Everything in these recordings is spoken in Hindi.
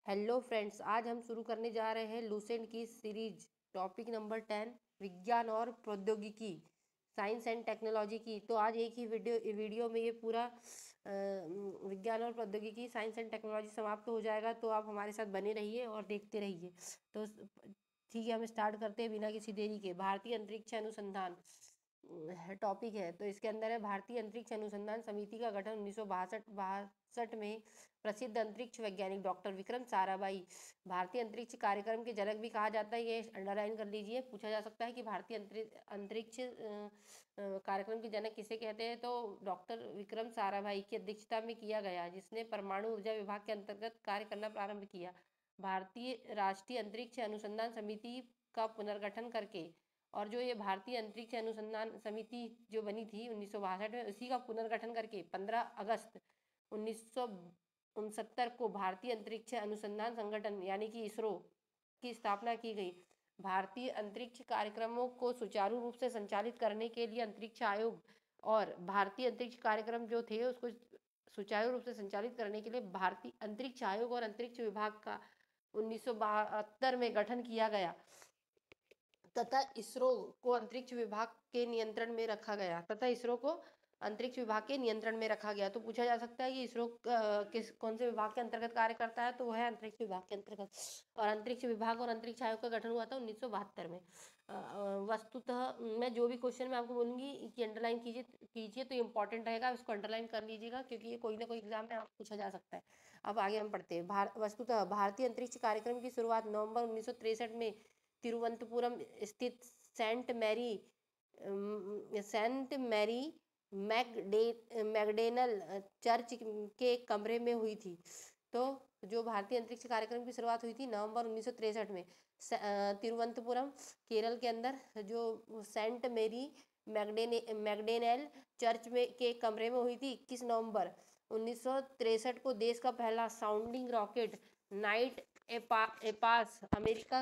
हेलो फ्रेंड्स, आज हम शुरू करने जा रहे हैं लूसेंट की सीरीज। टॉपिक नंबर 10, विज्ञान और प्रौद्योगिकी, साइंस एंड टेक्नोलॉजी की। तो आज एक ही वीडियो में ये पूरा विज्ञान और प्रौद्योगिकी, साइंस एंड टेक्नोलॉजी समाप्त हो जाएगा। तो आप हमारे साथ बने रहिए और देखते रहिए। तो ठीक है, हम स्टार्ट करते हैं बिना किसी देरी के। भारतीय अंतरिक्ष अनुसंधान टॉपिक है। तो इसके अंदर है भारतीय अंतरिक्ष अनुसंधान समिति का गठन 1962 में प्रसिद्ध अंतरिक्ष वैज्ञानिक डॉक्टर विक्रम साराभाई। भारतीय अंतरिक्ष कार्यक्रम के जनक भी कहा जाता है, ये अंडरलाइन कर लीजिए। पूछा जा सकता है कि भारतीय अंतरिक्ष कार्यक्रम के जनक किसे कहते हैं, तो डॉक्टर विक्रम साराभाई की अध्यक्षता में किया गया, जिसने परमाणु ऊर्जा विभाग के अंतर्गत कार्य करना प्रारंभ किया। भारतीय राष्ट्रीय अंतरिक्ष अनुसंधान समिति का पुनर्गठन करके, और जो ये भारतीय अंतरिक्ष अनुसंधान समिति जो बनी थी 1962 में, उसी का पुनर्गठन करके 15 अगस्त 1969 को भारतीय अंतरिक्ष अनुसंधान संगठन यानी कि इसरो की स्थापना की गई। भारतीय अंतरिक्ष कार्यक्रमों को सुचारू रूप से संचालित करने के लिए अंतरिक्ष आयोग और भारतीय अंतरिक्ष कार्यक्रम जो थे उसको सुचारू रूप से संचालित करने के लिए भारतीय अंतरिक्ष आयोग और अंतरिक्ष विभाग का 1972 में गठन किया गया तथा इसरो को अंतरिक्ष विभाग के नियंत्रण में रखा गया तो पूछा जा सकता है कि इसरो कौन से विभाग के अंतर्गत कार्य करता है, तो वह है अंतरिक्ष विभाग के अंतर्गत। और अंतरिक्ष विभाग और अंतरिक्ष आयोग का गठन हुआ था 1972 में। वस्तुतः मैं जो भी क्वेश्चन मैं आपको बोलूंगी कि अंडरलाइन कीजिए तो इंपॉर्टेंट रहेगा, इसको अंडरलाइन कर लीजिएगा, क्योंकि ये कोई ना कोई एग्जाम में आपको पूछा जा सकता है। अब आगे हम पढ़ते हैं। वस्तुतः भारतीय अंतरिक्ष कार्यक्रम की शुरुआत नवंबर 1963 में तिरुवनंतपुरम स्थित सेंट मैरी मैगडेनल चर्च के कमरे में हुई थी। तो जो भारतीय अंतरिक्ष कार्यक्रम की शुरुआत हुई थी नवंबर 1963 में तिरुवनंतपुरम केरल के अंदर जो सेंट मेरी मैगडेनल चर्च में के कमरे में हुई थी 21 नवंबर 1963 को। देश का पहला साउंडिंग रॉकेट नाइट एपास अमेरिका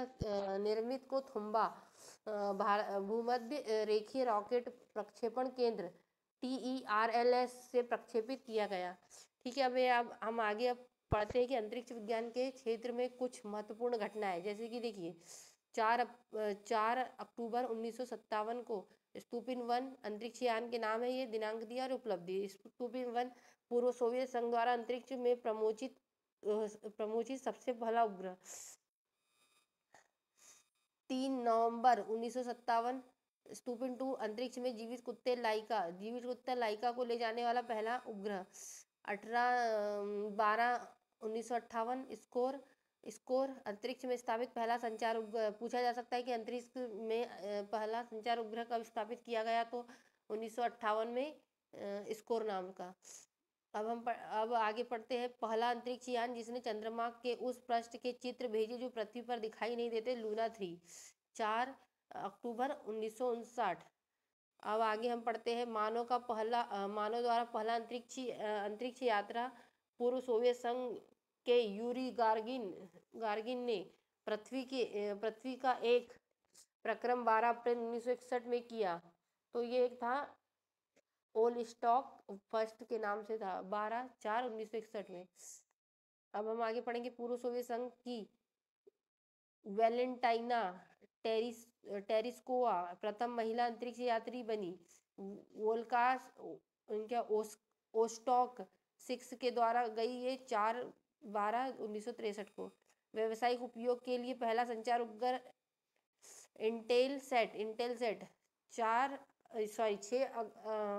निर्मित को थुम्बा भूमध्य रेखीय रॉकेट प्रक्षेपण केंद्र TERLS से प्रक्षेपित किया गया। ठीक है, अब हम आगे पढ़ते हैं कि अंतरिक्ष विज्ञान के क्षेत्र में कुछ महत्वपूर्ण घटनाएं, जैसे कि देखिए 4 अक्टूबर 1957 को स्पुतनिक 1 अंतरिक्ष यान के नाम है ये, दिनांक दिया और उपलब्धि। स्पुतनिक 1 पूर्व सोवियत संघ द्वारा अंतरिक्ष में प्रमोचित सबसे पहला उपग्रह। 3 नवंबर 1957 स्पुतनिक 2 अंतरिक्ष में जीवित कुत्ते लाइका को ले जाने वाला पहला उपग्रह। 18/12/1958 स्कोर अंतरिक्ष में स्थापित पहला संचार उपग्रह। पूछा जा सकता है कि अंतरिक्ष में पहला संचार उपग्रह कब स्थापित किया गया, तो 1958 में स्कोर नाम का। अब आगे पढ़ते हैं। पहला अंतरिक्ष यान जिसने चंद्रमा के उस पृष्ठ के चित्र भेजे जो पृथ्वी पर दिखाई नहीं देते, लूना 3, 4 अक्टूबर 1959। अब आगे हम पढ़ते हैं। मानव द्वारा पहला अंतरिक्ष यात्रा। पूर्व सोवियत संघ के यूरी गार्गिन ने पृथ्वी का एक प्रक्रम 12 अप्रैल 1961 में किया। तो ये एक था ओल स्टॉक फर्स्ट के नाम से था, 12/4/1961 में। अब हम आगे पढ़ेंगे। पूर्व सोवियत संघ की वैलेंटाइना टेरिस्कोवा प्रथम महिला अंतरिक्ष यात्री बनी। वोल्कास उनका ओस्टॉक 6 के द्वारा गई ये 4/12/1963 को। व्यावसायिक उपयोग के लिए पहला संचार उपग्रह इंटेलसेट 6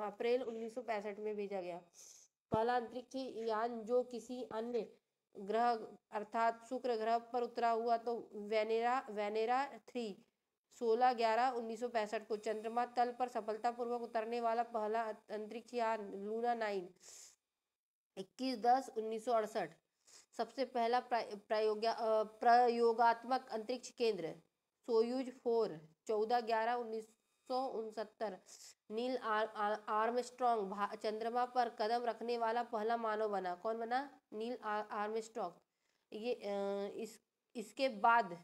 अप्रैल 1965 में भेजा गया। पहला अंतरिक्ष यान जो किसी अन्य ग्रह अर्थात शुक्र ग्रह पर उतरा हुआ, तो वेनेरा 3 16/11/1965 को। चंद्रमा तल पर सफलतापूर्वक उतरने वाला पहला अंतरिक्ष यान लूना 9 21/10/1968। सबसे पहला प्रयोगात्मक अंतरिक्ष केंद्र सोयूज 4 14/11/1969। नील आर्मस्ट्रॉन्ग चंद्रमा पर कदम रखने वाला पहला मानव बना। कौन बना? Neil Armstrong. इसके बाद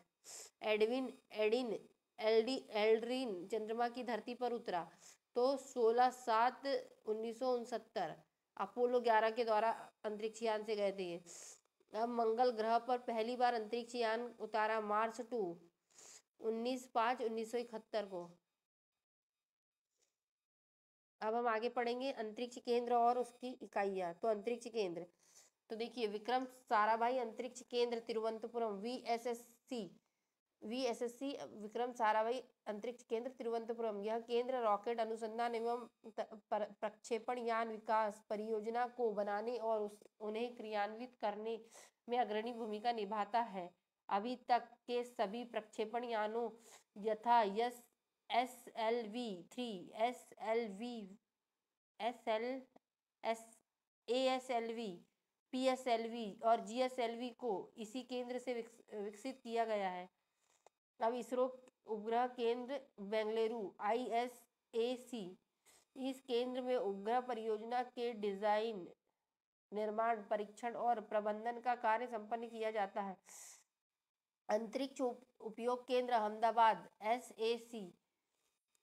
एल्ड्रिन चंद्रमा की धरती पर उतरा, तो 16/7/1969 अपोलो 11 के द्वारा अंतरिक्ष यान से गए थे ये। अब मंगल ग्रह पर पहली बार अंतरिक्ष यान उतारा मार्च 2 19/5/1971 को। अब हम आगे पढ़ेंगे अंतरिक्ष केंद्र और उसकी इकाइयाँ। तो अंतरिक्ष केंद्र, तो देखिए विक्रम साराभाई अंतरिक्ष केंद्र तिरुवनंतपुरम वीएसएससी विक्रम साराभाई अंतरिक्ष केंद्र तिरुवनंतपुरम। यह केंद्र रॉकेट अनुसंधान एवं प्रक्षेपण यान विकास परियोजना को बनाने और उन्हें क्रियान्वित करने में अग्रणी भूमिका निभाता है। अभी तक के सभी प्रक्षेपण यानों यथा SLV-3, ASLV, PSLV और GSLV को इसी केंद्र से विकसित किया गया है। अब इसरो उपग्रह केंद्र बेंगलुरु ISAC, इस केंद्र में उपग्रह परियोजना के डिजाइन, निर्माण, परीक्षण और प्रबंधन का कार्य संपन्न किया जाता है। अंतरिक्ष उपयोग केंद्र अहमदाबाद SAC,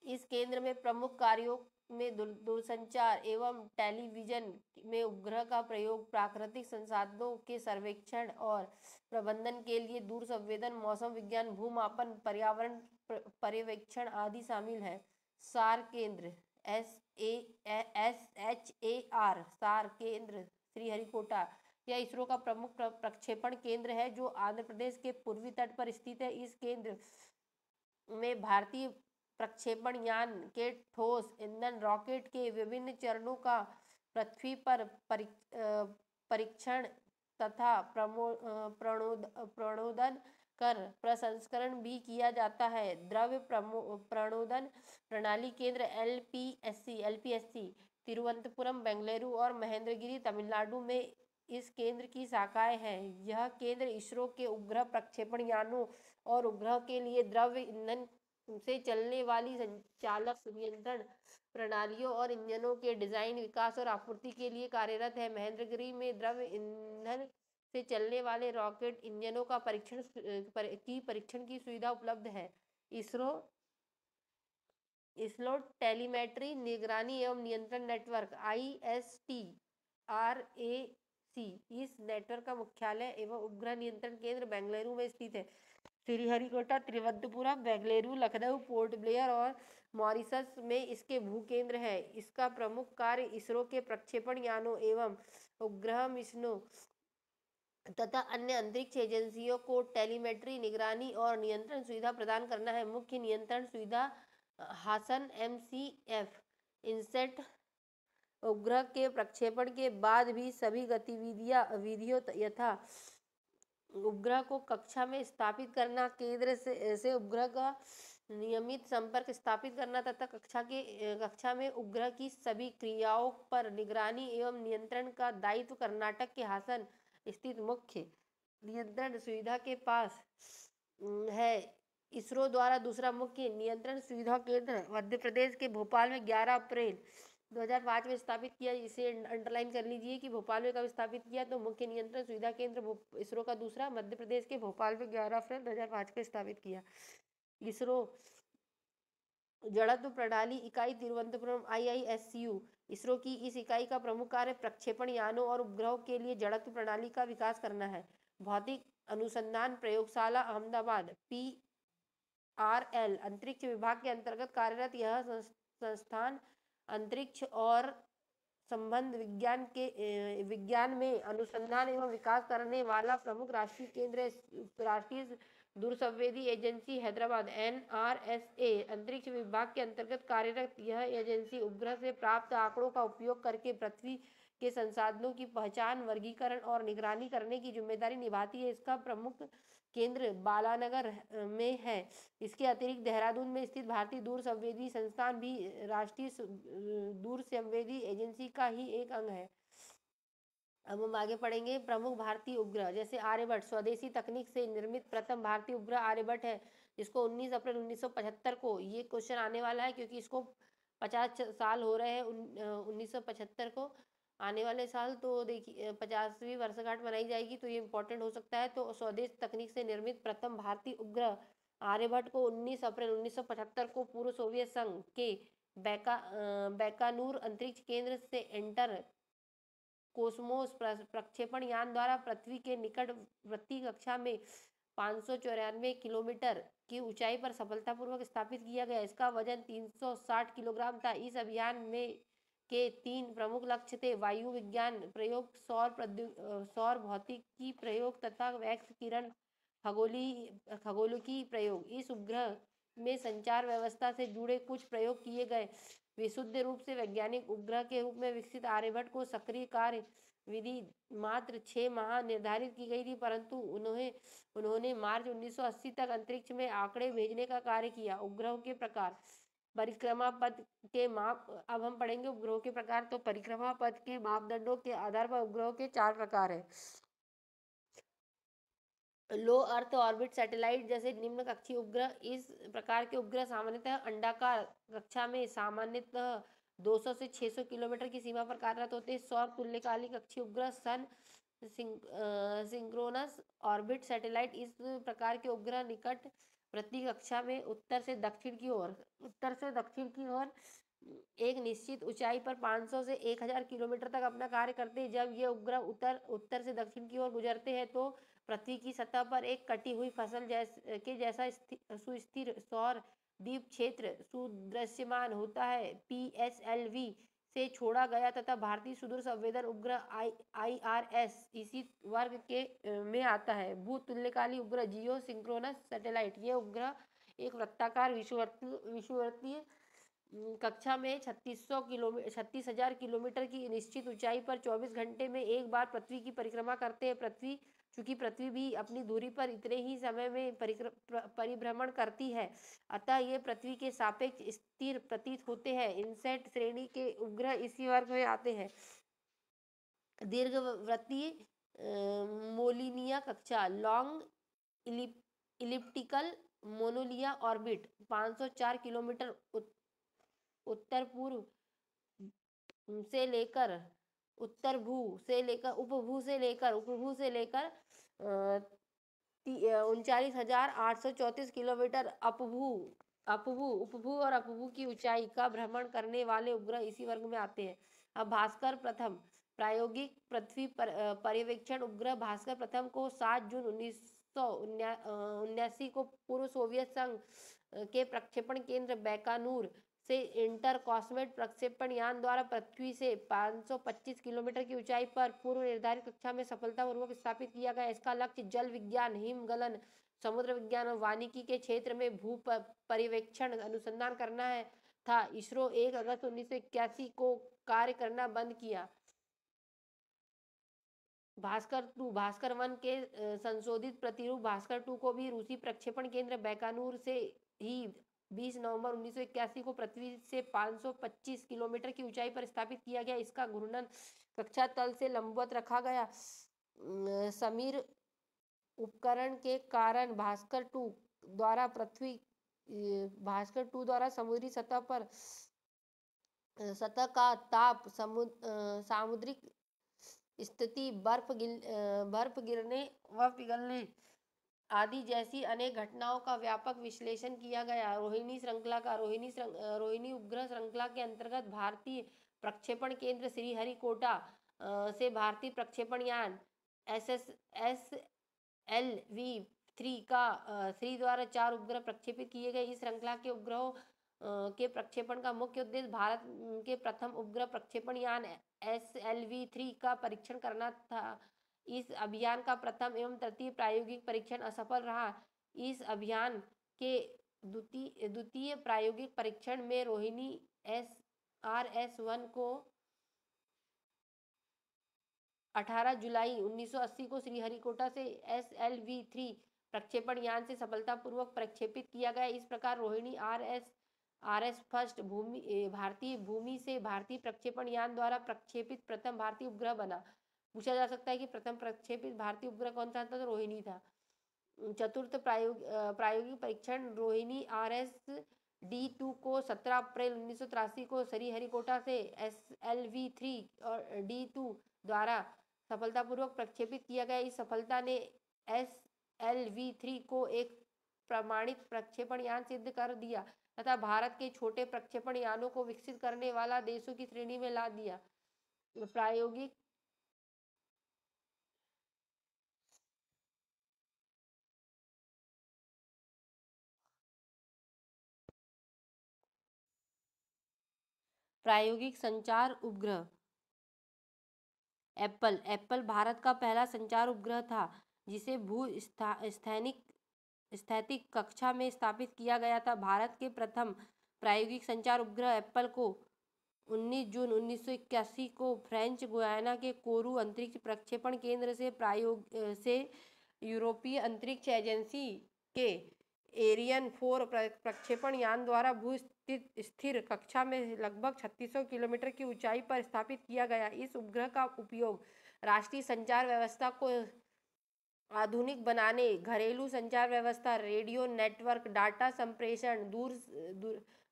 इस केंद्र में प्रमुख कार्यों में दूरसंचार एवं टेलीविजन में उपग्रह का प्रयोग, प्राकृतिक संसाधनों के सर्वेक्षण और प्रबंधन के लिए दूर संवेदन, मौसम विज्ञान, भूमापन, पर्यावरण पर्यवेक्षण आदि शामिल है। सार केंद्र SHAR, सार केंद्र श्रीहरिकोटा, यह इसरो का प्रमुख प्रक्षेपण केंद्र है जो आंध्र प्रदेश के पूर्वी तट पर स्थित है। इस केंद्र में भारतीय प्रक्षेपण यान के ठोस ईंधन रॉकेट के विभिन्न चरणों का पृथ्वी पर परीक्षण तथा प्रणोदन कर प्रसंस्करण भी किया जाता है। द्रव्य प्रणोदन प्रणाली केंद्र LPSC तिरुवनंतपुरम, बेंगलुरु और महेंद्रगिरी तमिलनाडु में इस केंद्र की शाखाएं हैं। यह केंद्र इसरो के उपग्रह प्रक्षेपण यानों और उपग्रह के लिए द्रव्य ईंधन से चलने वाली संचालक नियंत्रण प्रणालियों और इंजनों के डिजाइन, विकास और आपूर्ति के लिए कार्यरत है। महेंद्रगिरी में द्रव्य ईंधन से चलने वाले रॉकेट इंजनों का परीक्षण की सुविधा उपलब्ध है। इसरो टेलीमेट्री निगरानी एवं नियंत्रण नेटवर्क ISTRAC, इस नेटवर्क का मुख्यालय एवं उपग्रह नियंत्रण केंद्र बेंगलुरु में स्थित है। श्रीहरिकोटा, तिरुवनंतपुरम, बेंगलुरु, लखनऊ, पोर्ट ब्लेयर और मॉरिशस में इसके भू केंद्र है। इसका प्रमुख कार्य इसरो के प्रक्षेपण यानों एवं उपग्रह मिशनों तथा अन्य अंतरिक्ष एजेंसियों को टेलीमेट्री निगरानी और नियंत्रण सुविधा प्रदान करना है। मुख्य नियंत्रण सुविधा हासन MCF इनसेट उपग्रह के प्रक्षेपण के बाद भी सभी विधियों यथा उपग्रह को कक्षा में स्थापित करना, केंद्र से उपग्रह का नियमित संपर्क स्थापित करना तथा कक्षा में उपग्रह की सभी क्रियाओं पर निगरानी एवं नियंत्रण का दायित्व कर्नाटक के हासन स्थित मुख्य नियंत्रण सुविधा के पास है। इसरो द्वारा दूसरा मुख्य नियंत्रण सुविधा केंद्र मध्य प्रदेश के भोपाल में 11 अप्रैल 2005 में स्थापित किया। इसे अंडरलाइन कर लीजिए कि भोपाल में कब स्थापित किया। तो मुख्य नियंत्रण सुविधा केंद्र इसरो का दूसरा मध्य प्रदेश के भोपाल में 11 अप्रैल 2005 को स्थापित किया। इसरो जड़त्व प्रणाली इकाई तिरुवनंतपुरम IIScu, इसरो की इस इकाई का प्रमुख कार्य प्रक्षेपण यानों और उपग्रहों के लिए जड़त्व प्रणाली का विकास करना है। भौतिक अनुसंधान प्रयोगशाला अहमदाबाद PRL अंतरिक्ष विभाग के अंतर्गत कार्यरत यह संस्थान अंतरिक्ष और संबंध विज्ञान में अनुसंधान एवं विकास करने वाला प्रमुख राष्ट्रीय केंद्र है। राष्ट्रीय दूरसंवेदी एजेंसी हैदराबाद NRSA अंतरिक्ष विभाग के अंतर्गत कार्यरत यह एजेंसी उपग्रह से प्राप्त आंकड़ों का उपयोग करके पृथ्वी के संसाधनों की पहचान, वर्गीकरण और निगरानी करने की जिम्मेदारी निभाती है। इसका प्रमुख केंद्र बालानगर में है। इसके अतिरिक्त देहरादून में स्थित भारतीय दूर संवेदी संस्थान भी राष्ट्रीय दूर संवेदी एजेंसी का ही एक अंग है। अब हम आगे पढ़ेंगे प्रमुख भारतीय उपग्रह, जैसे आर्यभट्ट स्वदेशी तकनीक से निर्मित प्रथम भारतीय उपग्रह आर्यभट्ट है, जिसको 19 अप्रैल 1975 को, ये क्वेश्चन आने वाला है क्योंकि इसको 50 साल हो रहे हैं 1975 को आने वाले साल। तो देखिए 50वीं वर्षगांठ मनाई जाएगी, तो ये इंपॉर्टेंट हो सकता है। तो स्वदेश तकनीक से निर्मित प्रथम भारतीय उपग्रह आर्यभट्ट को 19 अप्रैल 1975 को पूर्व सोवियत संघ के बैकानूर अंतरिक्ष केंद्र से एंटर कोस्मोस प्रक्षेपण यान द्वारा पृथ्वी के निकट वृत्तीय कक्षा में 594 किलोमीटर की ऊंचाई पर सफलतापूर्वक स्थापित किया गया। इसका वजन 360 किलोग्राम था। इस अभियान में के 3 प्रमुख लक्ष्य थे: वायु विज्ञान प्रयोग, सौर भौतिकी प्रयोग तथा एक्स किरण खगोलिकी प्रयोग। इस उपग्रह में संचार व्यवस्था से जुड़े कुछ प्रयोग किए गए। विशुद्ध रूप से वैज्ञानिक उपग्रह के रूप में विकसित आर्यभट्ट को सक्रिय कार्य विधि मात्र 6 माह निर्धारित की गई थी, परंतु उन्होंने मार्च 1980 तक अंतरिक्ष में आंकड़े भेजने का कार्य किया। उपग्रहों के प्रकार, परिक्रमा पथ के माप। अब हम पढ़ेंगे उपग्रहों के प्रकार। तो परिक्रमा पथ के मापदंडों के आधार पर उपग्रहों के 4 प्रकार हैं। लो अर्थ ऑर्बिट सैटेलाइट जैसे निम्न कक्षीय उपग्रह। इस प्रकार के उपग्रह सामान्यतः अंडाकार कक्षा में सामान्यतः 200 से 600 किलोमीटर की सीमा पर कार्यरत होते हैं। सौर तुल्यकालिक कक्षीय उपग्रह सन सिंक्रोनस ऑर्बिट सैटेलाइट। इस प्रकार के उपग्रह निकट वृत्तीय कक्षा में उत्तर से दक्षिण की ओर एक निश्चित ऊंचाई पर 500 से 1000 किलोमीटर तक अपना कार्य करते हैं। जब ये उपग्रह उत्तर से दक्षिण की ओर गुजरते हैं तो पृथ्वी की सतह पर एक कटी हुई फसल जैसा सुस्थिर सौर द्वीप क्षेत्र सुदृश्यमान होता है। PSLV से छोड़ा गया तथा भारतीय सुदूर संवेदन उपग्रह IRS इसी वर्ग के में आता है। भू तुल्यकाली उपग्रह जियो सिंक्रोनस सैटेलाइट। ये उपग्रह एक वृत्ताकार विषुवतीय कक्षा में 36,000 किलोमीटर की निश्चित ऊंचाई पर 24 घंटे में एक बार पृथ्वी की परिक्रमा करते हैं। चूंकि पृथ्वी भी अपनी दूरी पर इतने ही समय में परिभ्रमण करती है, अतः ये पृथ्वी के सापेक्ष स्थिर प्रतीत होते हैं। इनसेट श्रेणी के उपग्रह इसी वर्ग में आते हैं। दीर्घवृत्तीय मोलिनिया कक्षा, लॉन्ग इलिप्टिकल मोनोलिया ऑर्बिट, 504 किलोमीटर उत्तर पूर्व से लेकर उपभू से लेकर 39,834 किलोमीटर उपभू और अपभू की ऊंचाई का भ्रमण करने वाले उपग्रह इसी वर्ग में आते हैं। अब भास्कर प्रथम प्रायोगिक पृथ्वी पर्यवेक्षण उपग्रह। भास्कर प्रथम को 7 जून 1979 को पूर्व सोवियत संघ के प्रक्षेपण केंद्र बैकानूर से इंटर कॉस्मेट प्रक्षेपण यान द्वारा पृथ्वी से 525 किलोमीटर की ऊंचाई पर पूर्व निर्धारित कक्षा में सफलतापूर्वक स्थापित किया गया। इसका लक्ष्य जल विज्ञान, हिमगलन, समुद्र विज्ञान और वानिकी के क्षेत्र में भू पर्यवेक्षण अनुसंधान करना था। इसरो 1 अगस्त 1981 को कार्य करना बंद किया। भास्कर 2 भास्कर 1 के संशोधित प्रतिरूप भास्कर 2 को भी रूसी प्रक्षेपण केंद्र बैकानूर से ही 20 नवंबर 1981 को पृथ्वी से 525 किलोमीटर की ऊंचाई पर स्थापित किया गया। इसका घूर्णन कक्षा तल से लंबवत रखा गया। समीर उपकरण के कारण भास्कर 2 द्वारा समुद्री सतह का ताप, सामुद्रिक स्थिति, बर्फ गिरने व पिघलने आदि जैसी अनेक घटनाओं का व्यापक विश्लेषण किया गया। रोहिणी उपग्रह श्रृंखला के अंतर्गत भारतीय प्रक्षेपण केंद्र श्रीहरिकोटा से भारतीय प्रक्षेपण यान SLV-3 द्वारा 4 उपग्रह प्रक्षेपित किए गए। इस श्रृंखला के उपग्रहों के प्रक्षेपण का मुख्य उद्देश्य भारत के प्रथम उपग्रह प्रक्षेपण यान SLV-3 का परीक्षण करना था। इस अभियान का प्रथम एवं तृतीय प्रायोगिक परीक्षण असफल रहा। इस अभियान के द्वितीय प्रायोगिक परीक्षण में रोहिणी RS-1 को 18 जुलाई 1980 को श्रीहरिकोटा से SLV-3 प्रक्षेपण यान से सफलतापूर्वक प्रक्षेपित किया गया। इस प्रकार रोहिणी RS फर्स्ट भारतीय भूमि से भारतीय प्रक्षेपण यान द्वारा प्रक्षेपित प्रथम भारतीय उपग्रह बना। पूछा जा सकता है कि प्रथम प्रक्षेपित भारतीय उपग्रह कौन सा था, तो रोहिणी था। चतुर्थ प्रायोगिक परीक्षण रोहिणी RS-D2 को 17 अप्रैल 1983 को श्रीहरिकोटा से SLV-3 और D2 द्वारा सफलतापूर्वक प्रक्षेपित किया गया। इस सफलता ने SLV-3 को एक प्रमाणित प्रक्षेपण यान सिद्ध कर दिया तथा भारत के छोटे प्रक्षेपण यानों को विकसित करने वाला देशों की श्रेणी में ला दिया। प्रायोगिक प्रायोगिक संचार उपग्रह। एप्पल भारत का पहला संचार उपग्रह था जिसे स्थैतिक कक्षा में स्थापित किया गया था। भारत के प्रथम प्रायोगिक संचार उपग्रह एप्पल को 19 जून 1981 को फ्रेंच गुयाना के कोरू अंतरिक्ष प्रक्षेपण केंद्र से यूरोपीय अंतरिक्ष एजेंसी के एरियन 4 प्रक्षेपण यान द्वारा भू स्थिर कक्षा में लगभग 3600 किलोमीटर की ऊंचाई पर स्थापित किया गया। इस उपग्रह का उपयोग राष्ट्रीय संचार व्यवस्था को आधुनिक बनाने, घरेलू संचार व्यवस्था, रेडियो नेटवर्क, डाटा संप्रेषण,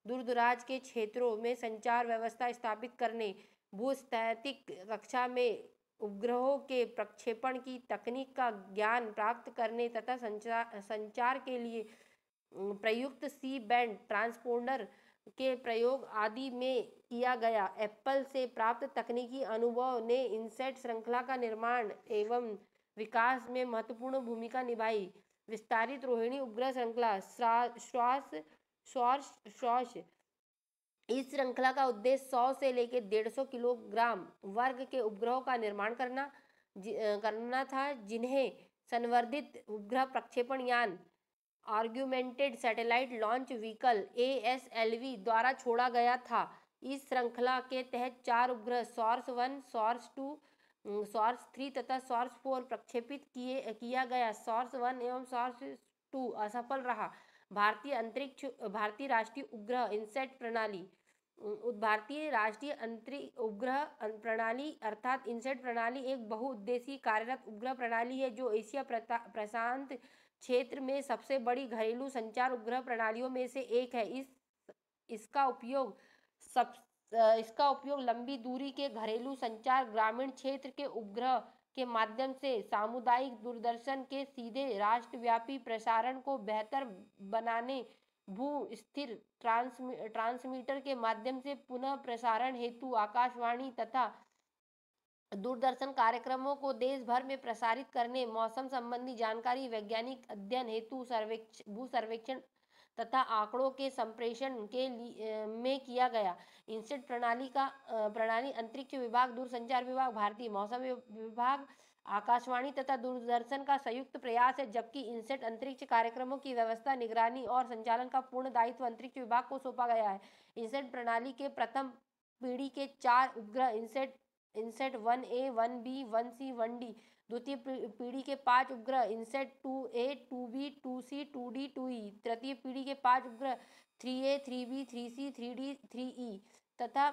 दूर-दराज के क्षेत्रों में संचार व्यवस्था स्थापित करने, भूस्थैतिक कक्षा में उपग्रहों के प्रक्षेपण की तकनीक का ज्ञान प्राप्त करने तथा संचार के लिए प्रयुक्त सी बैंड ट्रांसपोंडर के प्रयोग आदि में किया गया। एप्पल से प्राप्त तकनीकी अनुभव ने इनसैट श्रृंखला का निर्माण एवं विकास में महत्वपूर्ण भूमिका निभाई। विस्तारित रोहिणी उपग्रह श्रृंखला श्वास इस श्रृंखला का उद्देश्य 100 से लेकर 150 किलोग्राम वर्ग के उपग्रहों का निर्माण करना था, जिन्हें संवर्धित उपग्रह प्रक्षेपण यान augmented satellite launch vehicle ASLV द्वारा छोड़ा गया था। इस श्रृंखला के तहत 4 उपग्रह सॉर्स 1, सॉर्स 2, सॉर्स 3 तथा सॉर्स 4 प्रक्षेपित किया गया। सॉर्स 1 एवं सॉर्स 2 असफल रहा। भारतीय राष्ट्रीय उपग्रह इनसैट प्रणाली। भारतीय राष्ट्रीय अंतरिक्ष उपग्रह प्रणाली अर्थात इनसैट प्रणाली एक बहुउद्देशीय कार्यरत उपग्रह प्रणाली है जो एशिया प्रशांत क्षेत्र में सबसे बड़ी घरेलू संचार उपग्रह प्रणालियों में से एक है। इसका उपयोग लंबी दूरी के घरेलू संचार, ग्रामीण क्षेत्र के उपग्रह के माध्यम से सामुदायिक दूरदर्शन के सीधे राष्ट्रव्यापी प्रसारण को बेहतर बनाने, भू स्थिर ट्रांसमीटर के माध्यम से पुनः प्रसारण हेतु आकाशवाणी तथा दूरदर्शन कार्यक्रमों को देश भर में प्रसारित करने, मौसम संबंधी जानकारी, वैज्ञानिक अध्ययन हेतु भू सर्वेक्षण तथा आंकड़ों के संप्रेषण में किया गया। इनसैट प्रणाली अंतरिक्ष विभाग, दूरसंचार विभाग, भारतीय मौसम विभाग, आकाशवाणी तथा दूरदर्शन का संयुक्त प्रयास है, जबकि इनसैट अंतरिक्ष कार्यक्रमों की व्यवस्था, निगरानी और संचालन का पूर्ण दायित्व अंतरिक्ष विभाग को सौंपा गया है। इनसैट प्रणाली के प्रथम पीढ़ी के 4 उपग्रह INSAT 1A, 1B, 1C, 1D, द्वितीय पीढ़ी के 5 उपग्रह INSAT 2A, 2B, 2C, 2D, 2E, तृतीय पीढ़ी के 5 उपग्रह 3A, 3B, 3C, 3D, 3E तथा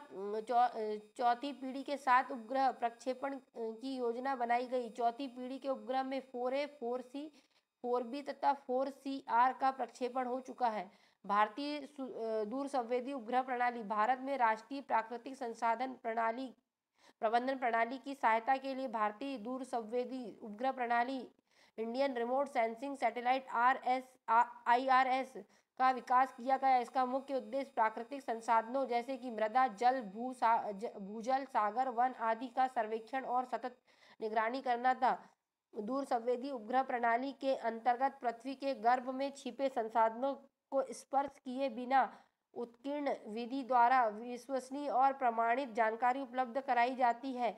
चौथी पीढ़ी के 7 उपग्रह प्रक्षेपण की योजना बनाई गई। चौथी पीढ़ी के उपग्रह में 4A, 4C, 4B तथा 4CR का प्रक्षेपण हो चुका है। भारतीय दूर संवेदी उपग्रह प्रणाली। भारत में राष्ट्रीय प्राकृतिक संसाधन प्रबंधन प्रणाली की सहायता के लिए भारतीय दूर संवेदी उपग्रह प्रणाली Indian remote sensing satellite IRS का विकास किया गया। इसका मुख्य उद्देश्य प्राकृतिक संसाधनों जैसे कि मृदा, जल, भूजल, सागर, वन आदि का सर्वेक्षण और सतत निगरानी करना था। दूर संवेदी उपग्रह प्रणाली के अंतर्गत पृथ्वी के गर्भ में छिपे संसाधनों को स्पर्श किए बिना उत्कीर्ण विधि द्वारा विश्वसनीय और प्रमाणित जानकारी उपलब्ध कराई जाती है।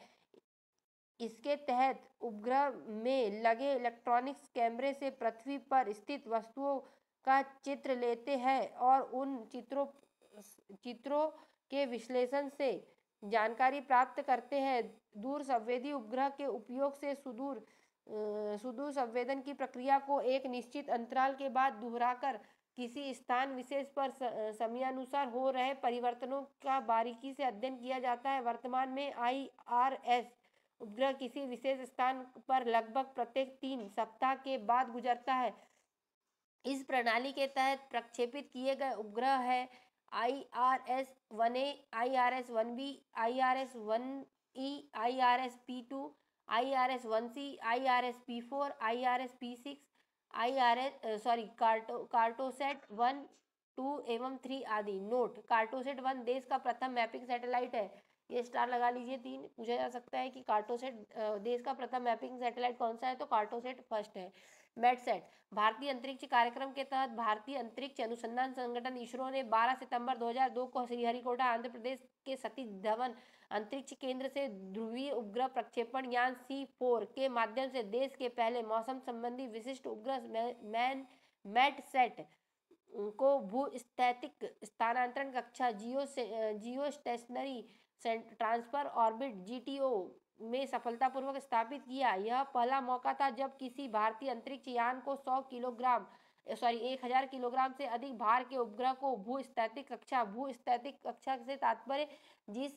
इसके तहत उपग्रह में लगे इलेक्ट्रॉनिक्स कैमरे से पृथ्वी पर स्थित वस्तुओं का चित्र लेते हैं और उन चित्रों के विश्लेषण से जानकारी प्राप्त करते हैं। दूर संवेदी उपग्रह के उपयोग से सुदूर संवेदन की प्रक्रिया को एक निश्चित अंतराल के बाद दोहराकर किसी स्थान विशेष पर समयानुसार हो रहे परिवर्तनों का बारीकी से अध्ययन किया जाता है। वर्तमान में IRS उपग्रह किसी विशेष स्थान पर लगभग प्रत्येक 3 सप्ताह के बाद गुजरता है। इस प्रणाली के तहत प्रक्षेपित किए गए उपग्रह है IRS-1A, IRS-1B, IRS-1E, IRS-P2, IRS-1C, IRS-P4, IRS-P6, Cartosat 1, 2 एवं 3 आदि। नोट: कार्टोसैट 1 देश का प्रथम मैपिंग सैटेलाइट है। ये स्टार लगा लीजिए 3। पूछा जा सकता है कि कार्टोसैट देश का प्रथम मैपिंग सैटेलाइट कौन सा है, तो कार्टोसैट फर्स्ट है। मैडसेट। भारतीय अंतरिक्ष कार्यक्रम के तहत भारतीय अंतरिक्ष अनुसंधान संगठन इसरो ने 12 सितंबर 2002 को श्रीहरिकोटा आंध्र प्रदेश के सतीश धवन अंतरिक्ष केंद्र से ध्रुवीय उपग्रह प्रक्षेपण यान C4 के माध्यम से देश के पहले मौसम संबंधी विशिष्ट उपग्रह मैडसेट को भूस्थैतिक स्थानांतरण कक्षा जियो स्टेशनरी ट्रांसफर ऑर्बिट GTO में सफलतापूर्वक स्थापित किया। यह पहला मौका था जब किसी भारतीय अंतरिक्ष यान को 1000 किलोग्राम से अधिक भार के उपग्रह को भूस्थैतिक कक्षा से तात्पर्य जिस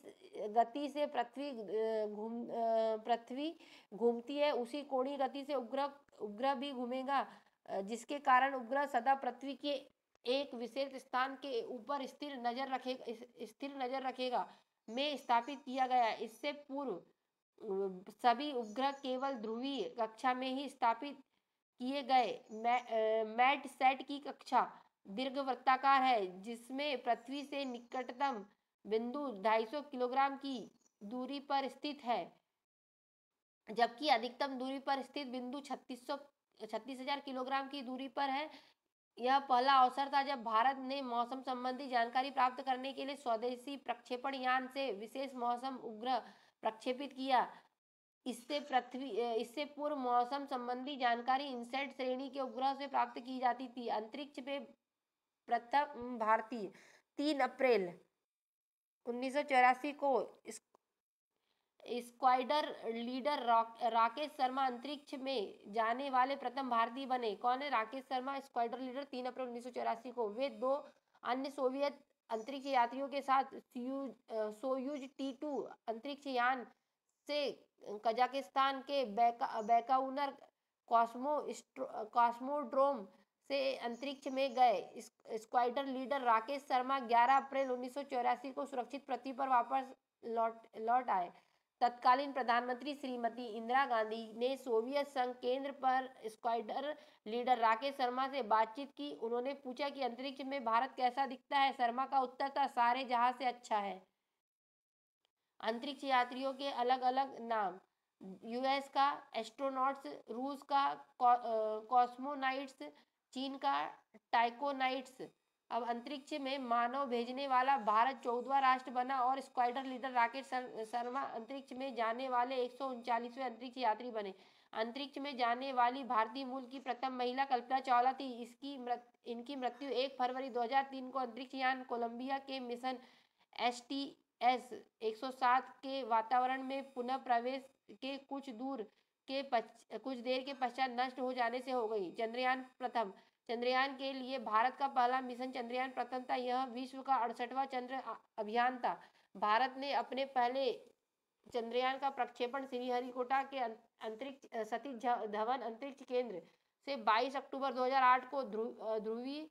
गति से पृथ्वी घूमती है उसी कोणीय गति से उपग्रह भी घूमेगा, जिसके कारण उपग्रह सदा पृथ्वी के एक विशेष स्थान के ऊपर स्थिर नजर रखेगा में स्थापित किया गया। इससे पूर्व सभी उपग्रह केवल ध्रुवीय कक्षा में ही स्थापित किए गए। मैडसेट की कक्षा दीर्घवृत्ताकार है, जिसमें पृथ्वी से निकटतम बिंदु 250 किलोग्राम की दूरी पर स्थित है, जबकि अधिकतम दूरी पर स्थित बिंदु 36,000 किलोग्राम की दूरी पर है। यह पहला अवसर था जब भारत ने मौसम संबंधी जानकारी प्राप्त करने के लिए स्वदेशी प्रक्षेपण यान से विशेष मौसम उपग्रह प्रक्षेपित किया। इससे पूर्व मौसम संबंधी जानकारी इनसैट श्रेणी के उपग्रह से प्राप्त की जाती थी। अंतरिक्ष में प्रथम भारतीय 3 अप्रैल 1984 को स्क्वाड्रन लीडर राकेश शर्मा अंतरिक्ष में जाने वाले प्रथम भारतीय बने। कौन है राकेश शर्मा? स्क्वाड्रन लीडर 3 अप्रैल 1984 को। वे 2 अन्य सोवियत अंतरिक्ष यात्रियों के साथ सोयूज T2 अंतरिक्ष यान से कजाकिस्तान के बैकाउनर कॉस्मोड्रोम से अंतरिक्ष में गए। स्क्वाड्रन लीडर राकेश शर्मा 11 अप्रैल 1984 को सुरक्षित पृथ्वी पर वापस लौट आए। तत्कालीन प्रधानमंत्री श्रीमती इंदिरा गांधी ने सोवियत संघ केंद्र पर स्क्वाड्रन लीडर राकेश शर्मा से बातचीत की। उन्होंने पूछा कि अंतरिक्ष में भारत कैसा दिखता है। शर्मा का उत्तर था, सारे जहां से अच्छा है। अंतरिक्ष यात्रियों के अलग अलग नाम: यूएस का एस्ट्रोनॉट्स, रूस का कॉस्मोनाइट्स, चीन का टाइकोनाइट्स। अब अंतरिक्ष में मानव भेजने वाला भारत 14वां राष्ट्र बना और स्क्वाड्रन लीडर राकेश शर्मा अंतरिक्ष में जाने वाले 139वें अंतरिक्ष यात्री बने। अंतरिक्ष में जाने वाली भारतीय मूल की प्रथम महिला कल्पना चावला थी। इनकी मृत्यु 1 फरवरी 2003 को अंतरिक्ष यान कोलंबिया के मिशन STS-107 के वातावरण में पुनः प्रवेश के कुछ देर के पश्चात नष्ट हो जाने से हो गई। चंद्रयान के लिए भारत का पहला मिशन चंद्रयान प्रथम था। यह विश्व का 68वां चंद्र अभियान था। भारत ने अपने पहले चंद्रयान का प्रक्षेपण श्रीहरिकोटा के सतीश धवन अंतरिक्ष केंद्र से 22 अक्टूबर 2008 को ध्रुवीय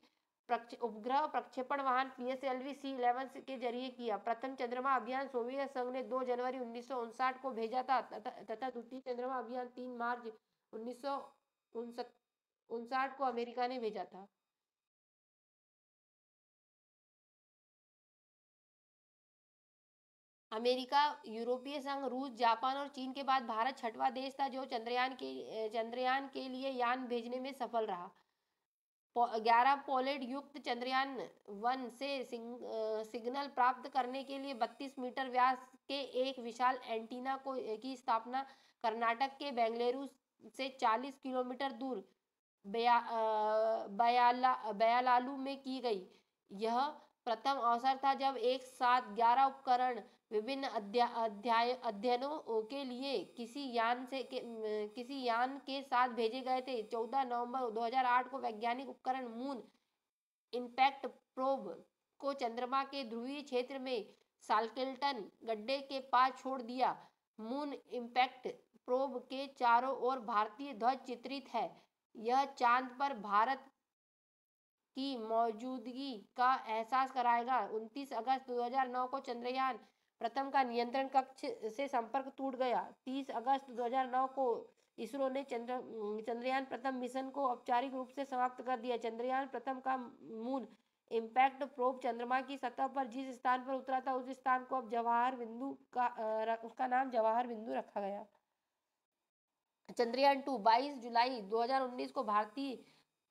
उपग्रह प्रक्षेपण वाहन PSLV C-11 के जरिए किया। प्रथम चंद्रमा अभियान सोवियत संघ ने 2 जनवरी 1959 को भेजा था तथा द्वितीय चंद्रमा अभियान 3 मार्च 1959 को अमेरिका ने भेजा था। अमेरिका, यूरोपीय संघ, रूस, जापान और चीन के बाद भारत 6वां देश था जो चंद्रयान के लिए यान भेजने में सफल रहा। 11 पोलेड युक्त चंद्रयान 1 से सिग्नल प्राप्त करने के लिए 32 मीटर व्यास के एक विशाल एंटीना की स्थापना कर्नाटक के बेंगलुरु से 40 किलोमीटर दूर बयालालू में की गई। यह प्रथम अवसर था जब एक साथ 11 उपकरण विभिन्न अध्ययनों के लिए किसी यान के साथ भेजे गए थे। 14 नवंबर 2008 को वैज्ञानिक उपकरण मून इम्पैक्ट प्रोब को चंद्रमा के ध्रुवीय क्षेत्र में साल्केल्टन गड्ढे के पास छोड़ दिया। मून इम्पैक्ट प्रोब के चारों ओर भारतीय ध्वज चित्रित है। यह चांद पर भारत की मौजूदगी का एहसास कराएगा। 29 अगस्त 2009 को चंद्रयान प्रथम का नियंत्रण कक्ष से संपर्क टूट गया। 30 अगस्त 2009 को इसरो ने चंद्रयान प्रथम मिशन को औपचारिक रूप से समाप्त कर दिया। चंद्रयान प्रथम का मून इम्पैक्ट प्रोब चंद्रमा की सतह पर जिस स्थान पर उतरा था उस स्थान को अब उसका नाम जवाहर बिंदु रखा गया। चंद्रयान 2 22 जुलाई 2019 को भारतीय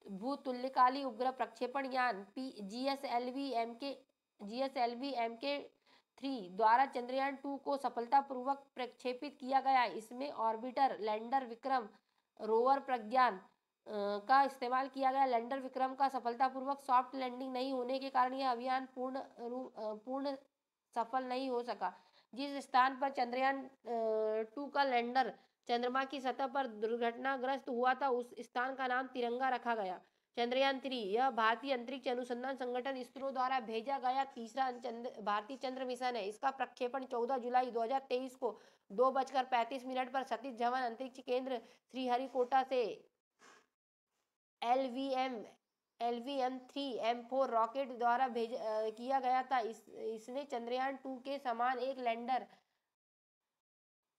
भूतुल्यकाली उपग्रह प्रक्षेपण यान जीएसएलवी एमके 3 द्वारा चंद्रयान 2 को सफलतापूर्वक प्रक्षेपित किया गया। इसमें ऑर्बिटर लैंडर विक्रम रोवर प्रज्ञान का इस्तेमाल किया गया। लैंडर विक्रम का सफलतापूर्वक सॉफ्ट लैंडिंग नहीं होने के कारण यह अभियान पूर्ण सफल नहीं हो सका। जिस स्थान पर चंद्रयान 2 का लैंडर चंद्रमा की सतह पर दुर्घटनाग्रस्त हुआ था, उस स्थान का नाम तिरंगा रखा गया। चंद्रयान 3 यह भारतीय अंतरिक्ष अनुसंधान संगठन इसरो द्वारा भेजा गया तीसरा भारतीय चंद्र मिशन है। इसका प्रक्षेपण 14 जुलाई 2023 को 2:35 पर सतीश धवन अंतरिक्ष केंद्र श्रीहरिकोटा से LVM-3 रॉकेट द्वारा किया गया था। इसने चंद्रयान 2 के समान एक लैंडर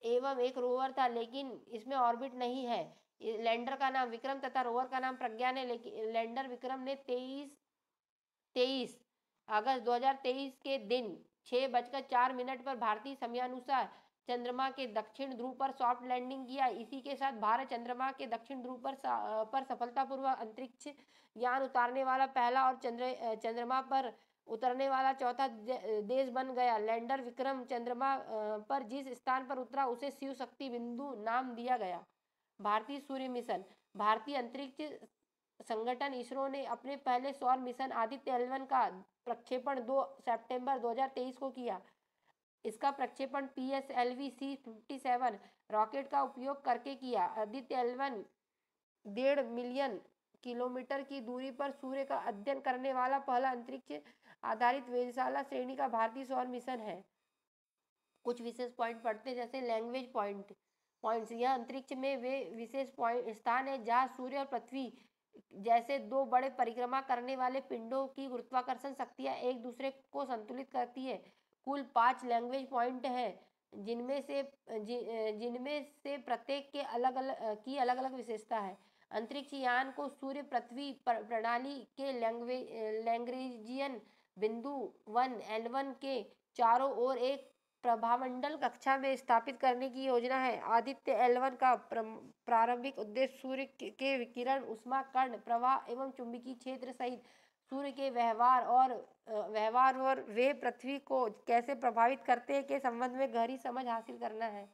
एवं एक रोवर था, लेकिन इसमें ऑर्बिट नहीं है। लैंडर का नाम विक्रम तथा रोवर का नाम प्रज्ञान है। लेकिन लैंडर विक्रम ने 23 अगस्त 2023 के दिन 6:04 पर भारतीय समयानुसार चंद्रमा के दक्षिण ध्रुव पर सॉफ्ट लैंडिंग किया। इसी के साथ भारत चंद्रमा के दक्षिण ध्रुव पर सफलतापूर्वक अंतरिक्ष यान उतारने वाला पहला और चंद्रमा पर उतरने वाला चौथा देश बन गया। लैंडर विक्रम चंद्रमा पर जिस स्थान पर उतरा उसे शिव शक्ति बिंदु नाम दिया गया। भारतीय सूर्य मिशन। भारतीय अंतरिक्ष संगठन इसरो ने अपने पहले सौर मिशन आदित्य L1 का प्रक्षेपण 2 सितंबर 2023 को किया। इसका प्रक्षेपण PSLV C-57 रॉकेट का उपयोग करके किया। आदित्य L1 1.5 मिलियन किलोमीटर की दूरी पर सूर्य का अध्ययन करने वाला पहला अंतरिक्ष आधारित वेधशाला श्रेणी का भारतीय सौर मिशन है। कुछ विशेष पॉइंट पढ़ते, जैसे लैंग्वेज पॉइंट्स। यह अंतरिक्ष में वे विशेष स्थान है जहां सूर्य और पृथ्वी जैसे दो बड़े परिक्रमा करने वाले पिंडों की गुरुत्वाकर्षण शक्तियां एक दूसरे को संतुलित करती है। कुल 5 लैंग्वेज पॉइंट है, जिनमें से प्रत्येक के अलग अलग विशेषता है। अंतरिक्ष यान को सूर्य पृथ्वी प्रणाली के लैग्रेंजियन बिंदु 1 L1 के चारों ओर एक प्रभामंडल कक्षा में स्थापित करने की योजना है। आदित्य L1 का प्रारंभिक उद्देश्य सूर्य के विकिरण, ऊष्मा कण प्रवाह एवं चुंबकीय क्षेत्र सहित सूर्य के व्यवहार और वे पृथ्वी को कैसे प्रभावित करते हैं के संबंध में गहरी समझ हासिल करना है।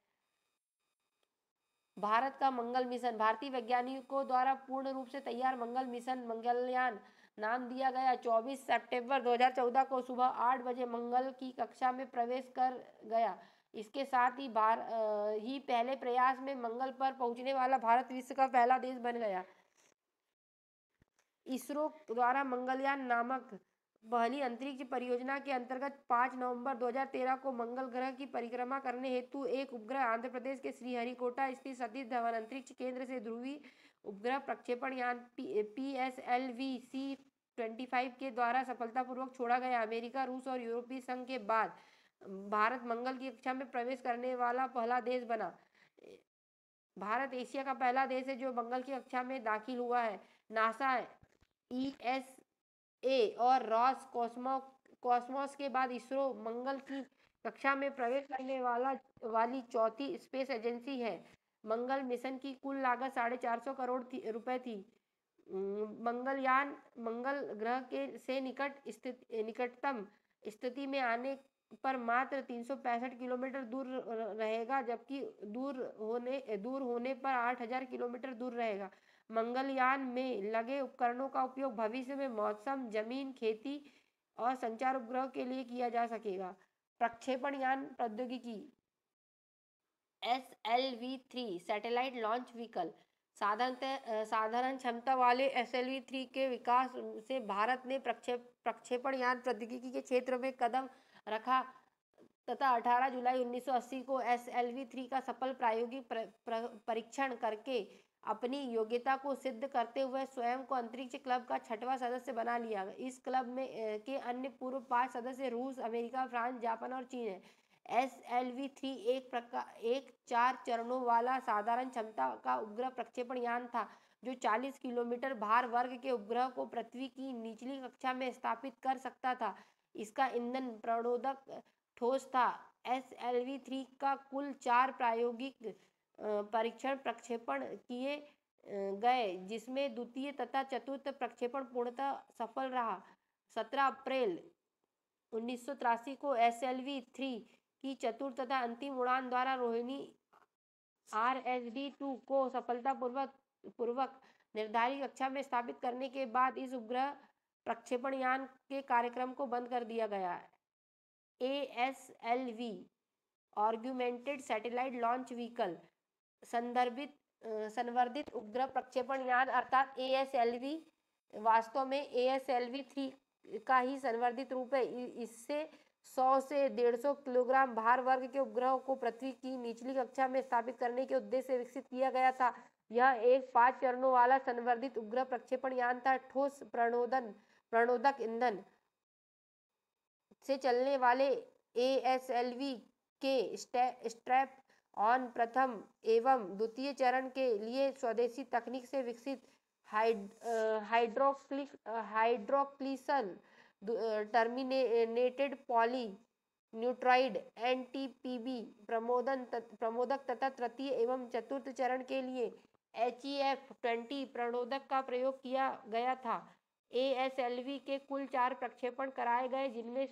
भारत का मंगल मिशन। भारतीय वैज्ञानिकों द्वारा पूर्ण रूप से तैयार मंगल मिशन मंगलयान नाम दिया गया 24 सितंबर 2014 को सुबह 8 बजे मंगल की कक्षा में प्रवेश कर गया। इसके साथ ही पहले प्रयास में मंगल पर पहुंचने वाला भारत विश्व का पहला देश बन गया। इसरो द्वारा मंगलयान नामक पहली अंतरिक्ष परियोजना के अंतर्गत 5 नवंबर 2013 को मंगल ग्रह की परिक्रमा करने हेतु एक उपग्रह आंध्र प्रदेश के श्रीहरिकोटा स्थित सतीश धवन अंतरिक्ष केंद्र से ध्रुवीय उपग्रह प्रक्षेपण यान PSLV C-25 के द्वारा सफलतापूर्वक छोड़ा गया। अमेरिका, रूस और यूरोपीय संघ के बाद भारत मंगल की कक्षा में प्रवेश करने वाला पहला देश बना। भारत एशिया का पहला देश है जो मंगल की कक्षा में दाखिल हुआ है। नासा, ESA और रॉस कॉस्मोस के बाद इसरो मंगल की कक्षा में प्रवेश करने वाली चौथी स्पेस एजेंसी है। मंगल मिशन की कुल लागत 450 करोड़ रुपए थी। मंगलयान मंगल ग्रह से निकटतम स्थिति में आने पर मात्र 365 किलोमीटर दूर रहेगा, जबकि दूर होने पर 8000 किलोमीटर दूर रहेगा। मंगलयान में लगे उपकरणों का उपयोग भविष्य में मौसम, जमीन, खेती और संचार उपग्रह के लिए किया जा सकेगा। प्रक्षेपण यान प्रौद्योगिकी। SLV-3 satellite launch vehicle. साधारण क्षमता वाले SLV-3 के विकास से भारत ने प्रक्षेपण यान प्रौद्योगिकी के क्षेत्र में कदम रखा तथा 18 जुलाई 1980 को SLV-3 का सफल प्रायोगिक परीक्षण करके अपनी योग्यता को सिद्ध करते हुए स्वयं को अंतरिक्ष क्लब का 6वां सदस्य बना लिया। इस क्लब में के अन्य पूर्व 5 सदस्य रूस, अमेरिका, फ्रांस, जापान और चीन है। SLV-3 एक 4 चरणों वाला साधारण क्षमता का उपग्रह प्रक्षेपण यान था जो 40 किलोमीटर भार वर्ग के उपग्रह को पृथ्वी की निचली कक्षा में स्थापित कर सकता था। इसका ईंधन प्रणोदक ठोस था। SLV-3 का कुल 4 प्रायोगिक परीक्षण प्रक्षेपण किए गए, जिसमें द्वितीय तथा चतुर्थ प्रक्षेपण पूर्णतः सफल रहा। 17 अप्रैल 1983 को SLV-3 की चतुर्थ तथा अंतिम उड़ान द्वारा रोहिणी RSD-2 को सफलतापूर्वक निर्धारित कक्षा में स्थापित करने के बाद इस उपग्रह प्रक्षेपण यान के कार्यक्रम को बंद कर दिया गया। ASLV augmented satellite launch vehicle संवर्धित उपग्रह प्रक्षेपण यान अर्थात ASLV वास्तव में ASLV-3 का ही संवर्धित रूप है। इससे 100 से 150 किलोग्राम भार वर्ग के उपग्रहों को पृथ्वी की निचली कक्षा में स्थापित करने के उद्देश्य से विकसित किया गया था। यह एक 5 चरणों वाला संवर्धित उपग्रह प्रक्षेपण यान था। ठोस प्रणोदक ईंधन से चलने वाले ASLV के स्ट्रैप ऑन प्रथम एवं द्वितीय चरण के लिए स्वदेशी तकनीक से विकसित हाइड्रोक्लिसन टर्मिनेटेड पॉली न्यूट्राइड NTPB प्रमोदक तथा तृतीय एवं चतुर्थ चरण के लिए HEF-20 प्रणोदक का प्रयोग किया गया था। ASLV के कुल 4 प्रक्षेपण कराए गए, जिनमें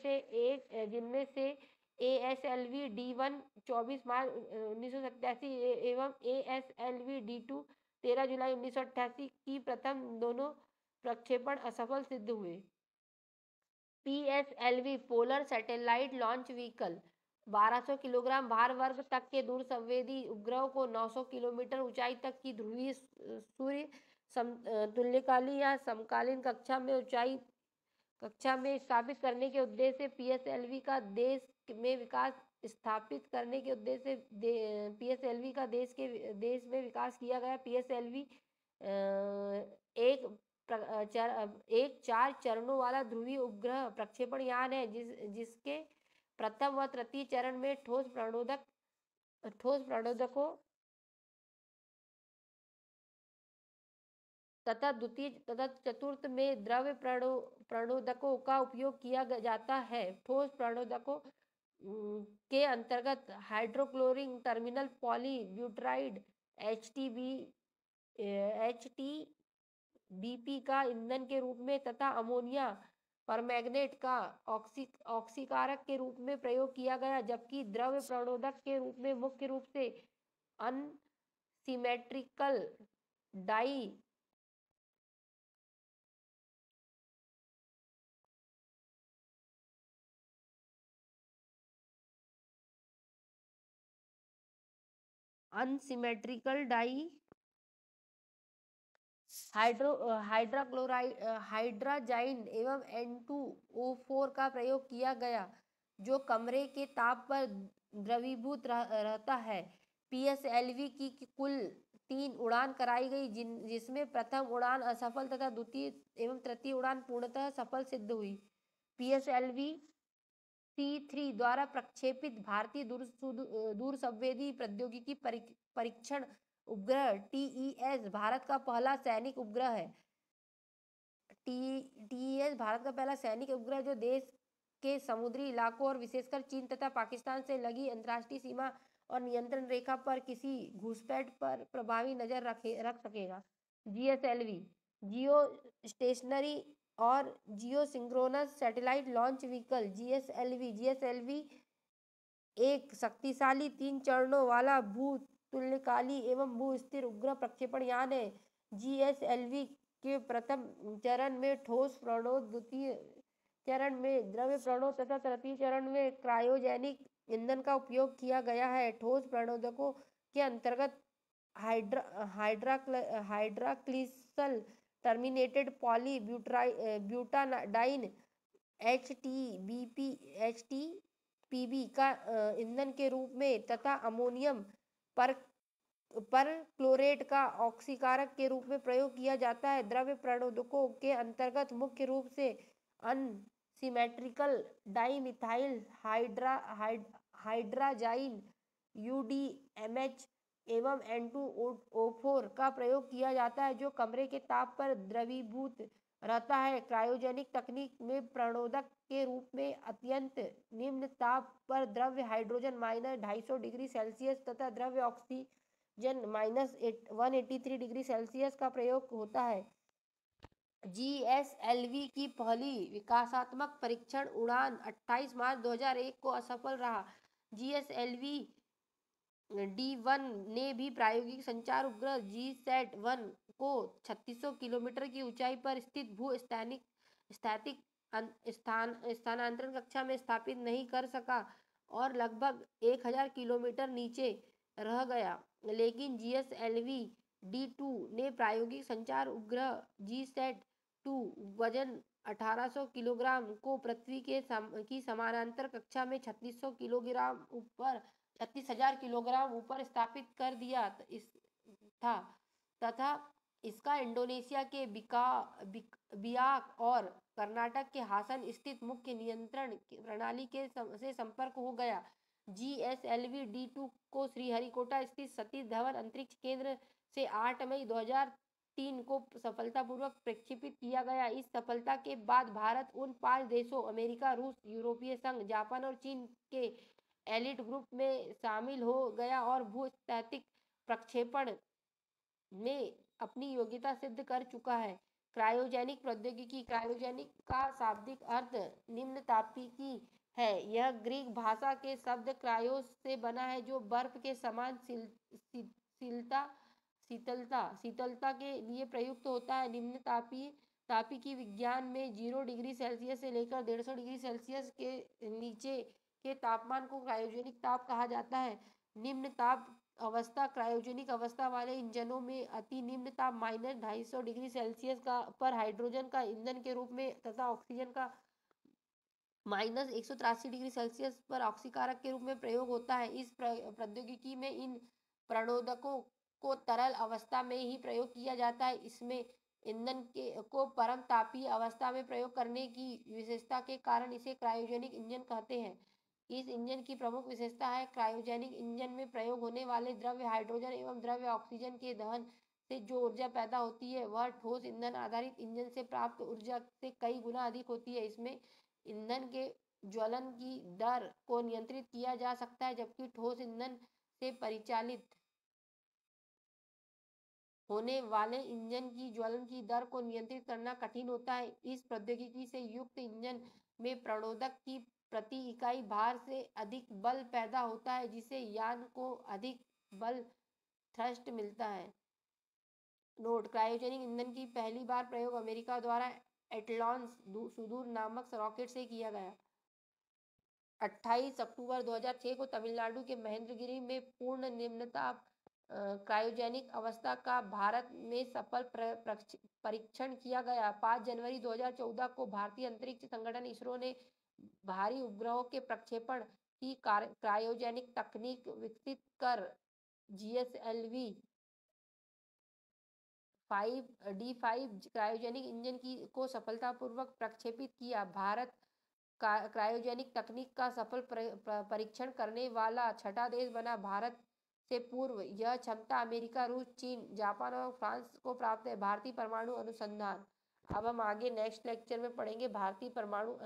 से ASLV-D1 24 मार्च 1987 एवं ASLV-D2 13 जुलाई 1988 की प्रथम दोनों प्रक्षेपण असफल सिद्ध हुए। PSLV polar satellite launch vehicle 1200 kilogram भार वर्ग तक के दूर संवेदी उपग्रहों को 900 किलोमीटर ऊंचाई तक की ध्रुवीय सूर्य तुल्यकालीन या समकालीन कक्षा में स्थापित करने के उद्देश्य से PSLV का देश में विकास किया गया। PSLV एक 4 चरणों वाला ध्रुवीय उपग्रह प्रक्षेपण यान है, जिसके प्रथम व तृतीय चरण में ठोस प्रणोदकों तथा द्वितीय तथा चतुर्थ में द्रव प्रणोदकों का उपयोग किया जाता है। ठोस प्रणोदकों के अंतर्गत हाइड्रोक्लोरिक टर्मिनल पॉली ब्यूटाराइड HTBP का ईंधन के रूप में तथा अमोनिया परमैंगनेट का ऑक्सीकारक के रूप में प्रयोग किया गया, जबकि द्रव प्रणोदक के रूप में मुख्य रूप से अनसिमेट्रिकल डाई हाइड्राजाइन एवं N2O4 का प्रयोग किया गया, जो कमरे के ताप पर द्रवीभूत रहता है। PSLV की कुल 3 उड़ान कराई गई, जिसमें प्रथम उड़ान असफल तथा द्वितीय एवं तृतीय उड़ान पूर्णतः सफल सिद्ध हुई। PSLV C3 द्वारा प्रक्षेपित भारतीय दूरसंवेदी प्रौद्योगिकी परीक्षण उपग्रह TES भारत का पहला सैनिक उपग्रह है। TES भारत का पहला सैनिक उपग्रह जो देश के समुद्री इलाकों और विशेषकर चीन तथा पाकिस्तान से लगी अंतर्राष्ट्रीय सीमा और नियंत्रण रेखा पर किसी घुसपैठ पर प्रभावी नजर रख सकेगा। GSLV जियो स्टेशनरी और geosynchronous satellite launch vehicle GSLV एक शक्तिशाली 3 चरणों वाला भू तुल्यकाली एवं भू स्थिर उपग्रह प्रक्षेपण यान है। GSLV के प्रथम चरण में ठोस प्रणोद, द्वितीय चरण में द्रव प्रणोद तथा तृतीय चरण में क्रायोजेनिक ईंधन का उपयोग किया गया है। ठोस प्रणोदकों के अंतर्गत हाइड्रोक्लिसल टर्मिनेटेड पॉली ब्यूटाडाइन HTPB का ईंधन के रूप में तथा अमोनियम परक्लोरेट का ऑक्सीकारक के रूप में प्रयोग किया जाता है। द्रव प्रणोदकों के अंतर्गत मुख्य रूप से अनसिमेट्रिकल डाइमिथाइल हाइड्राजाइन UDMH एवं N2O4 का प्रयोग किया जाता है, जो कमरे के ताप पर द्रवीभूत रहता है। क्रायोजेनिक तकनीक में प्रणोदक के रूप में अत्यंत निम्न ताप पर द्रव्य हाइड्रोजन -250 डिग्री सेल्सियस तथा द्रव्य -183 डिग्री सेल्सियस का प्रयोग होता है। GSLV की पहली विकासात्मक परीक्षण उड़ान 28 मार्च 2001 को असफल रहा। GSLV D1 ने भी प्रायोगिक संचार उपग्रह GSAT-1 को 3600 किलोमीटर की ऊंचाई पर स्थित स्थैतिक स्थानांतरण कक्षा में स्थापित नहीं कर सका और लगभग 1000 किलोमीटर नीचे रह गया। लेकिन GSLV D2 ने प्रायोगिक संचार उपग्रह GSAT-2 वजन 1800 किलोग्राम को पृथ्वी की समानांतर कक्षा में 36,000 किलोग्राम ऊपर स्थापित कर दिया था तथा इसका इंडोनेशिया के बियाक और कर्नाटक के हासन स्थित मुख्य नियंत्रण प्रणाली से संपर्क हो गया। GSLV D2 को श्रीहरिकोटा स्थित सतीश धवन अंतरिक्ष केंद्र से 8 मई 2003 को सफलतापूर्वक प्रक्षेपित किया गया। इस सफलता के बाद भारत उन 5 देशों अमेरिका, रूस, यूरोपीय संघ, जापान और चीन के एलिट ग्रुप में शामिल हो गया और भू-स्थैतिक प्रक्षेपण में अपनी योग्यता सिद्ध कर चुका है। क्रायोजेनिक प्रौद्योगिकी। क्रायोजेनिक का शाब्दिक अर्थ निम्नतापीय है। यह ग्रीक भाषा के शब्द क्रायोस से बना है, जो बर्फ के समान शीतलता के लिए प्रयुक्त होता है। तापीकी विज्ञान में 0 डिग्री सेल्सियस से लेकर 150 डिग्री सेल्सियस के नीचे के तापमान को क्रायोजेनिक ताप कहा जाता है। निम्न ताप अवस्था। क्रायोजेनिक अवस्था वाले इंजनों में अति निम्न ताप -250 डिग्री सेल्सियस पर हाइड्रोजन का ईंधन के रूप में तथा ऑक्सीजन का -183 डिग्री सेल्सियस पर ऑक्सीकारक के रूप में प्रयोग होता है। इस प्रौद्योगिकी में इन प्रणोदकों को तरल अवस्था में ही प्रयोग किया जाता है। इसमें ईंधन को परम तापीय अवस्था में प्रयोग करने की विशेषता के कारण इसे क्रायोजेनिक इंजन कहते हैं। इस इंजन की प्रमुख विशेषता है क्रायोजेनिक इंजन में प्रयोग होने वाले द्रव्य हाइड्रोजन एवं द्रव्य ऑक्सीजन के दहन से जो ऊर्जा पैदा होती है वह ठोस ईंधन आधारित इंजन से प्राप्त ऊर्जा से कई गुना अधिक होती है। इसमें ईंधन के ज्वलन की दर को नियंत्रित किया जा सकता है, जबकि ठोस ईंधन से परिचालित होने वाले इंजन की ज्वलन की दर को नियंत्रित करना कठिन होता है। इस प्रौद्योगिकी से युक्त इंजन में प्रणोदक की प्रति इकाई भार से अधिक बल पैदा होता है, जिससे यान को अधिक बल थ्रस्ट मिलता है। नोट: क्रायोजेनिक ईंधन की पहली बार प्रयोग अमेरिका द्वारा एटलॉन्स सुदूर नामक रॉकेट से किया गया। 28 अक्टूबर 2006 को तमिलनाडु के महेंद्रगिरी में पूर्ण निम्नताप क्रायोजेनिक अवस्था का भारत में सफल परीक्षण किया गया। 5 जनवरी 2014 को भारतीय अंतरिक्ष संगठन इसरो ने भारी उपग्रहों के प्रक्षेपण की क्रायोजेनिक तकनीक विकसित कर GSLV D5 क्रायोजेनिक इंजन को सफलतापूर्वक प्रक्षेपित किया। भारत क्रायोजेनिक तकनीक का सफल परीक्षण करने वाला छठा देश बना। भारत से पूर्व यह क्षमता अमेरिका, रूस, चीन, जापान और फ्रांस को प्राप्त है। भारतीय परमाणु अनुसंधान। अब हम आगे नेक्स्ट लेक्चर में पढ़ेंगे भारतीय परमाणु